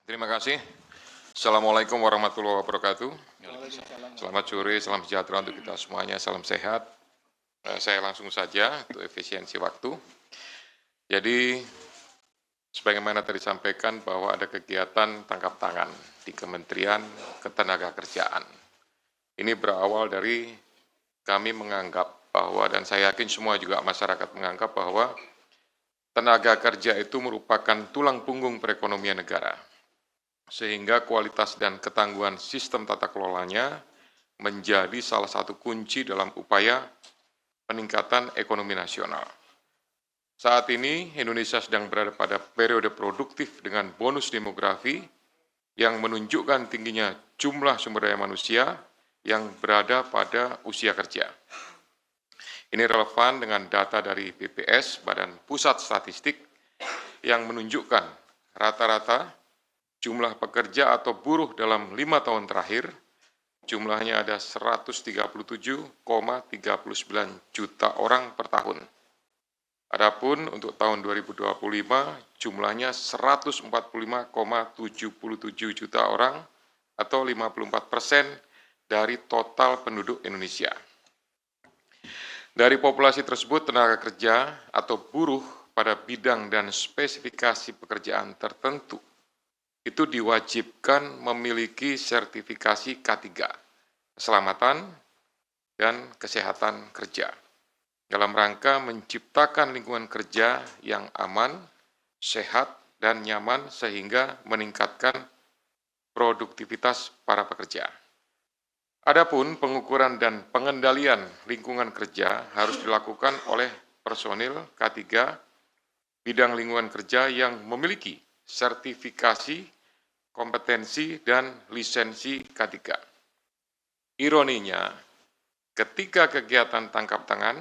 Terima kasih. Assalamualaikum warahmatullahi wabarakatuh. Waalaikumsalam. Selamat sore, salam sejahtera untuk kita semuanya, salam sehat. Saya langsung saja untuk efisiensi waktu. Jadi, sebagaimana tadi disampaikan bahwa ada kegiatan tangkap tangan di Kementerian Ketenagakerjaan. Ini berawal dari kami menganggap bahwa, dan saya yakin semua juga masyarakat menganggap bahwa tenaga kerja itu merupakan tulang punggung perekonomian negara, sehingga kualitas dan ketangguhan sistem tata kelolanya menjadi salah satu kunci dalam upaya peningkatan ekonomi nasional. Saat ini Indonesia sedang berada pada periode produktif dengan bonus demografi yang menunjukkan tingginya jumlah sumber daya manusia yang berada pada usia kerja. Ini relevan dengan data dari BPS, Badan Pusat Statistik, yang menunjukkan rata-rata jumlah pekerja atau buruh dalam 5 tahun terakhir, jumlahnya ada 137,39 juta orang per tahun. Adapun untuk tahun 2025, jumlahnya 145,77 juta orang atau 54% dari total penduduk Indonesia. Dari populasi tersebut, tenaga kerja atau buruh pada bidang dan spesifikasi pekerjaan tertentu itu diwajibkan memiliki sertifikasi K3, keselamatan dan kesehatan kerja, dalam rangka menciptakan lingkungan kerja yang aman, sehat, dan nyaman sehingga meningkatkan produktivitas para pekerja. Adapun pengukuran dan pengendalian lingkungan kerja harus dilakukan oleh personil K3 bidang lingkungan kerja yang memiliki sertifikasi, kompetensi, dan lisensi K3. Ironinya, ketika kegiatan tangkap tangan,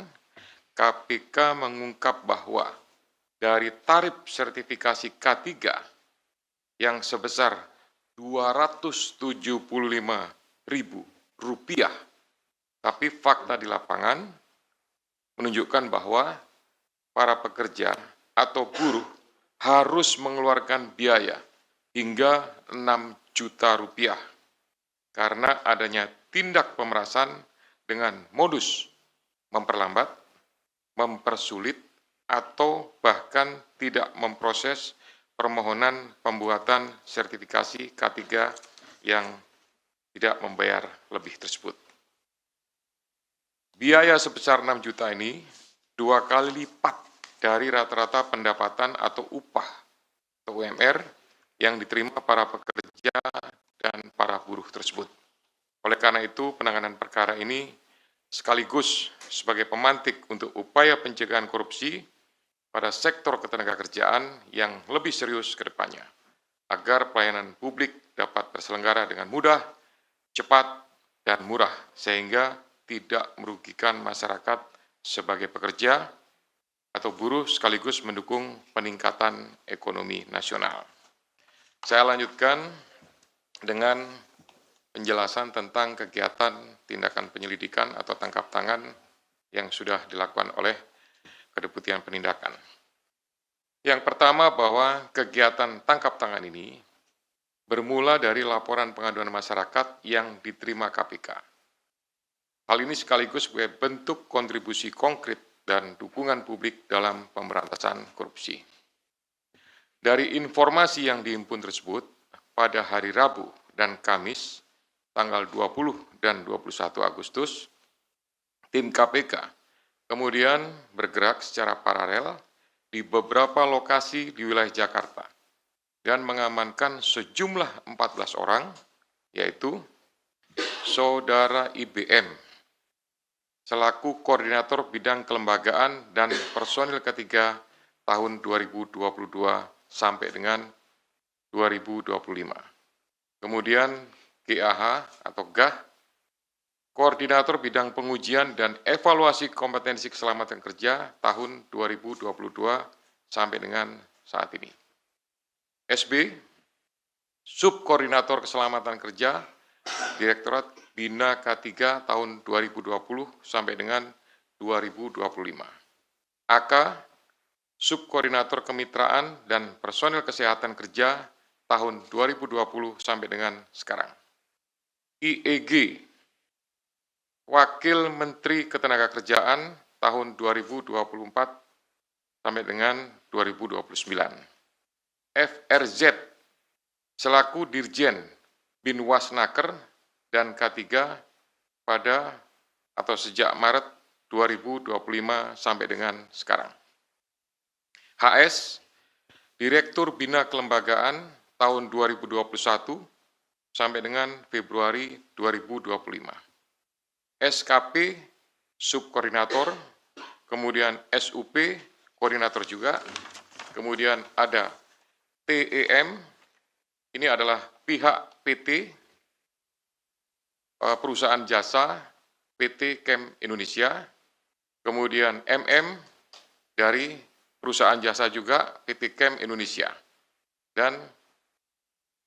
KPK mengungkap bahwa dari tarif sertifikasi K3 yang sebesar Rp275.000, tapi fakta di lapangan menunjukkan bahwa para pekerja atau buruh harus mengeluarkan biaya hingga Rp6 juta karena adanya tindak pemerasan dengan modus memperlambat, mempersulit, atau bahkan tidak memproses permohonan pembuatan sertifikasi K3 yang tidak membayar lebih tersebut. Biaya sebesar 6 juta ini 2 kali lipat dari rata-rata pendapatan atau upah atau UMR yang diterima para pekerja dan para buruh tersebut. Oleh karena itu, penanganan perkara ini sekaligus sebagai pemantik untuk upaya pencegahan korupsi pada sektor ketenagakerjaan yang lebih serius ke depannya, agar pelayanan publik dapat terselenggara dengan mudah, cepat, dan murah, sehingga tidak merugikan masyarakat sebagai pekerja atau buruh sekaligus mendukung peningkatan ekonomi nasional. Saya lanjutkan dengan penjelasan tentang kegiatan tindakan penyelidikan atau tangkap tangan yang sudah dilakukan oleh Kedeputian Penindakan. Yang pertama, bahwa kegiatan tangkap tangan ini bermula dari laporan pengaduan masyarakat yang diterima KPK. Hal ini sekaligus sebagai bentuk kontribusi konkret dan dukungan publik dalam pemberantasan korupsi. Dari informasi yang dihimpun tersebut, pada hari Rabu dan Kamis, tanggal 20 dan 21 Agustus, tim KPK kemudian bergerak secara paralel di beberapa lokasi di wilayah Jakarta dan mengamankan sejumlah 14 orang, yaitu Saudara IBM, selaku Koordinator Bidang Kelembagaan dan Personil K3 tahun 2022 sampai dengan 2025. Kemudian GAH atau GAH, Koordinator Bidang Pengujian dan Evaluasi Kompetensi Keselamatan Kerja tahun 2022 sampai dengan saat ini. SB, Subkoordinator Keselamatan Kerja, Direktorat Bina K3 tahun 2020 sampai dengan 2025. AK, Subkoordinator Kemitraan dan Personil Kesehatan Kerja tahun 2020 sampai dengan sekarang. IEG, Wakil Menteri Ketenagakerjaan tahun 2024 sampai dengan 2029. FRZ, selaku Dirjen Binwasnaker dan K3 pada atau sejak Maret 2025 sampai dengan sekarang. HS, Direktur Bina Kelembagaan tahun 2021 sampai dengan Februari 2025. SKP, Subkoordinator, kemudian SUP, Koordinator juga, kemudian ada TEM, ini adalah pihak PT, perusahaan jasa, PT Kem Indonesia, kemudian MM dari perusahaan jasa juga PT Kem Indonesia, dan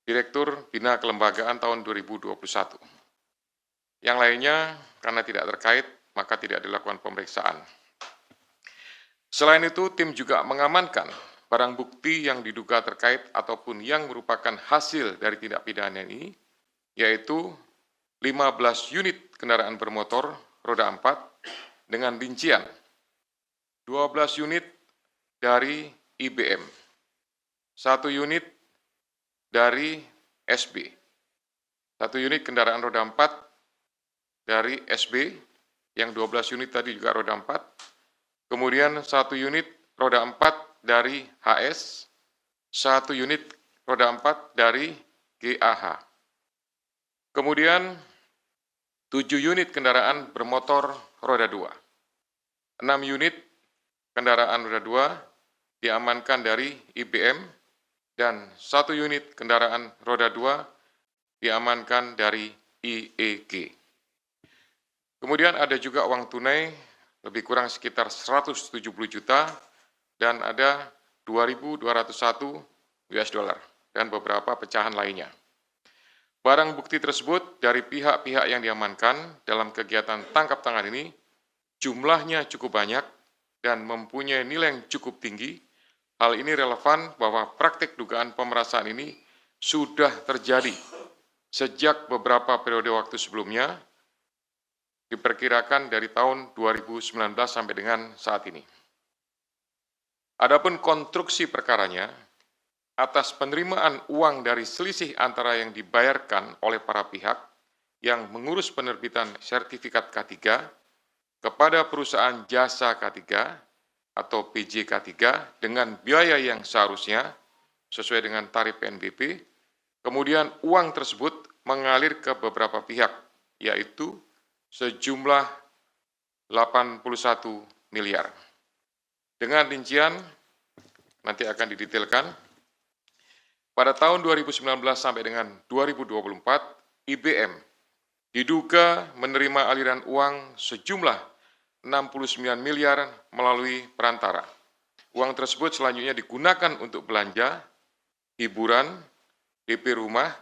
Direktur Bina Kelembagaan tahun 2021. Yang lainnya, karena tidak terkait, maka tidak dilakukan pemeriksaan. Selain itu, tim juga mengamankan barang bukti yang diduga terkait ataupun yang merupakan hasil dari tindak pidana ini, yaitu 15 unit kendaraan bermotor roda 4 dengan rincian 12 unit dari IBM, 1 unit dari SB, 1 unit kendaraan roda 4 dari SB, yang 12 unit tadi juga roda 4, kemudian 1 unit roda 4 dari HS, 1 unit roda 4 dari GAH. Kemudian 7 unit kendaraan bermotor roda 2, 6 unit kendaraan roda 2 diamankan dari IBM, dan 1 unit kendaraan roda 2 diamankan dari IEG. Kemudian ada juga uang tunai lebih kurang sekitar 170 juta dan ada 2.201 US dollar dan beberapa pecahan lainnya. Barang bukti tersebut dari pihak-pihak yang diamankan dalam kegiatan tangkap tangan ini jumlahnya cukup banyak dan mempunyai nilai yang cukup tinggi. Hal ini relevan bahwa praktik dugaan pemerasan ini sudah terjadi sejak beberapa periode waktu sebelumnya, diperkirakan dari tahun 2019 sampai dengan saat ini. Adapun konstruksi perkaranya, atas penerimaan uang dari selisih antara yang dibayarkan oleh para pihak yang mengurus penerbitan sertifikat K3 kepada perusahaan jasa K3 atau PJK3 dengan biaya yang seharusnya sesuai dengan tarif PNBP, kemudian uang tersebut mengalir ke beberapa pihak, yaitu sejumlah 81 miliar. Dengan rincian, nanti akan didetailkan. Pada tahun 2019 sampai dengan 2024, IBM diduga menerima aliran uang sejumlah 69 miliar melalui perantara. Uang tersebut selanjutnya digunakan untuk belanja, hiburan, DP rumah,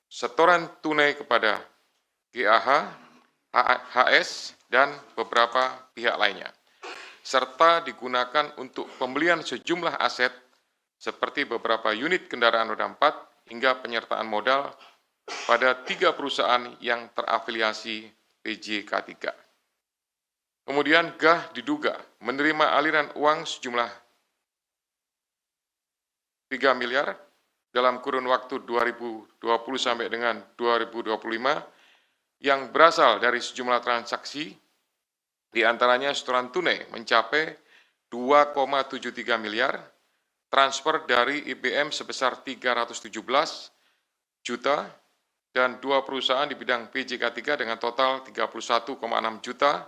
setoran tunai kepada GAH, HS, dan beberapa pihak lainnya, serta digunakan untuk pembelian sejumlah aset seperti beberapa unit kendaraan roda 4 hingga penyertaan modal pada 3 perusahaan yang terafiliasi PJK3. Kemudian GAH diduga menerima aliran uang sejumlah 3 miliar dalam kurun waktu 2020 sampai dengan 2025 yang berasal dari sejumlah transaksi, diantaranya setoran tunai mencapai 2,73 miliar, transfer dari IBM sebesar 317 juta, dan 2 perusahaan di bidang PJK3 dengan total 31,6 juta.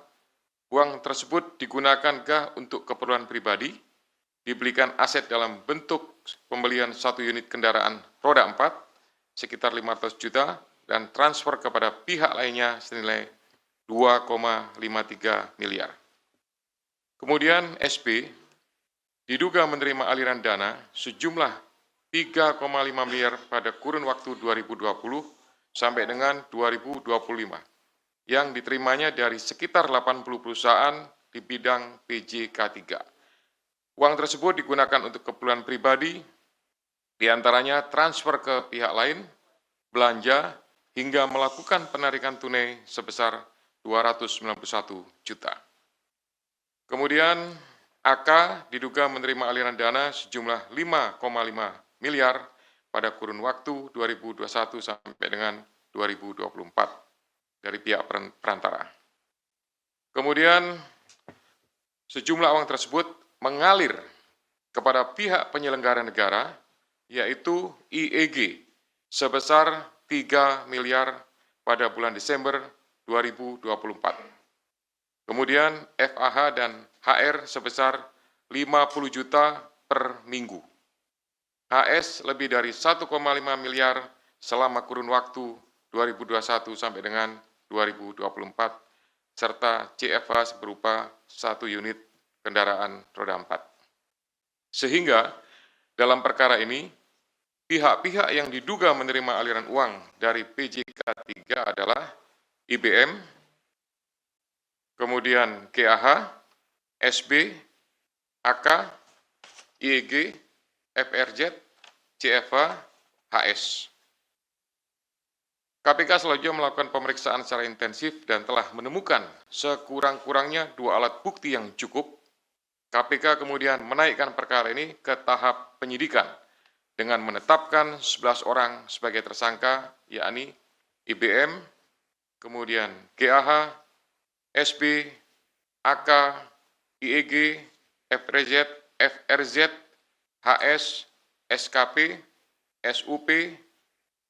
Uang tersebut digunakan GAH untuk keperluan pribadi, dibelikan aset dalam bentuk pembelian 1 unit kendaraan roda 4, sekitar 500 juta, dan transfer kepada pihak lainnya senilai 2,53 miliar. Kemudian SB diduga menerima aliran dana sejumlah 3,5 miliar pada kurun waktu 2020 sampai dengan 2025 yang diterimanya dari sekitar 80 perusahaan di bidang PJK3. Uang tersebut digunakan untuk keperluan pribadi, Di antaranya transfer ke pihak lain, belanja, hingga melakukan penarikan tunai sebesar 291 juta. Kemudian AK diduga menerima aliran dana sejumlah 5,5 miliar pada kurun waktu 2021 sampai dengan 2024 dari pihak perantara. Kemudian sejumlah uang tersebut mengalir kepada pihak penyelenggara negara, yaitu IEG, sebesar 3 miliar pada bulan Desember 2024. Kemudian FAH dan HR sebesar 50 juta per minggu. HS lebih dari 1,5 miliar selama kurun waktu 2021 sampai dengan 2024, serta CFH berupa 1 unit kendaraan roda 4. Sehingga dalam perkara ini, pihak-pihak yang diduga menerima aliran uang dari PJK 3 adalah IBM, kemudian KAH, SB, AK, IEG, FRZ, CFH, HS. KPK selanjutnya melakukan pemeriksaan secara intensif dan telah menemukan sekurang-kurangnya 2 alat bukti yang cukup. KPK kemudian menaikkan perkara ini ke tahap penyidikan dengan menetapkan 11 orang sebagai tersangka, yakni IBM, kemudian KAH, SB, AK, IEG, FRZ, HS, SKP, SUP,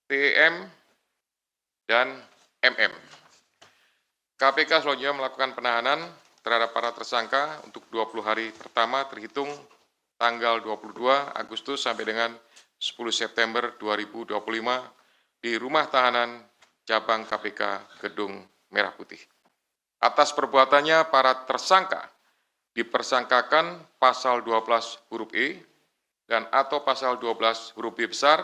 TEM, dan MM. KPK selanjutnya melakukan penahanan terhadap para tersangka untuk 20 hari pertama terhitung tanggal 22 Agustus sampai dengan 10 September 2025 di Rumah Tahanan Cabang KPK Gedung Merah Putih. Atas perbuatannya, para tersangka dipersangkakan pasal 12 huruf E dan atau pasal 12 huruf B besar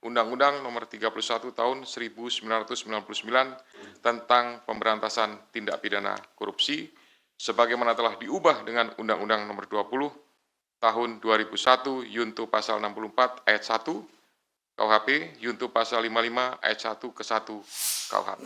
Undang-Undang Nomor 31 Tahun 1999 tentang Pemberantasan Tindak Pidana Korupsi, sebagaimana telah diubah dengan Undang-Undang Nomor 20 Tahun 2001 Yunto Pasal 64 Ayat 1 KUHP, Yunto Pasal 55 Ayat 1 ke 1 KUHP.